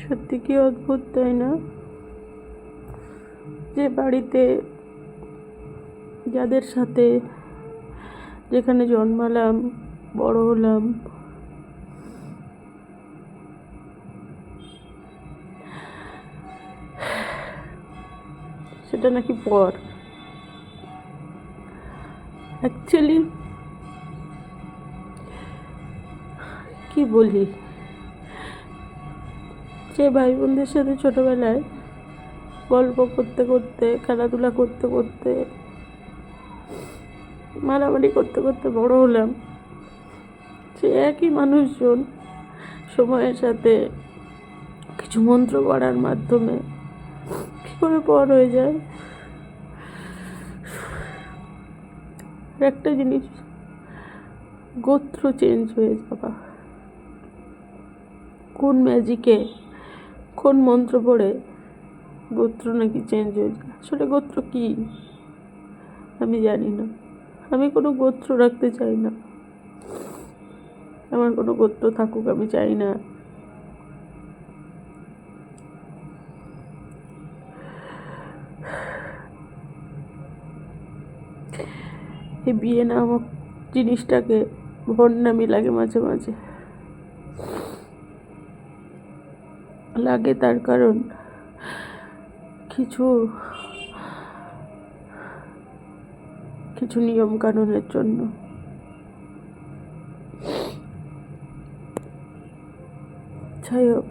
সত্যি কি অদ্ভুত, তাই না? যে বাড়িতে, যাদের সাথে, যেখানে জন্মালাম, বড় হলাম, সেটা নাকি পর। অ্যাকচুয়ালি কি বলি, যে ভাই বোনদের সাথে ছোটবেলায় গল্প করতে করতে, খেলাধুলা করতে করতে, মারামারি করতে করতে বড় হলাম, সে একই মানুষজন সময়ের সাথে কিছু মন্ত্র পড়ার মাধ্যমে কী করে পর হয়ে যায়। একটা জিনিস, গোত্র চেঞ্জ হয়ে যাওয়া, কোন ম্যাজিকে, কোন মন্ত্র পড়ে গোত্র নাকি চেঞ্জ হয়ে যায়। আসলে গোত্র কি আমি জানি না। আমি কোনো গোত্র রাখতে চাই না, আমার কোনো গোত্র থাকুক আমি চাই না। এই বিয়ে নামক জিনিসটাকে ভণ্ডামি লাগে মাঝে মাঝে। লাগে তার কারণ কিছু কিছু নিয়ম কানুনের জন্য। যাই হোক,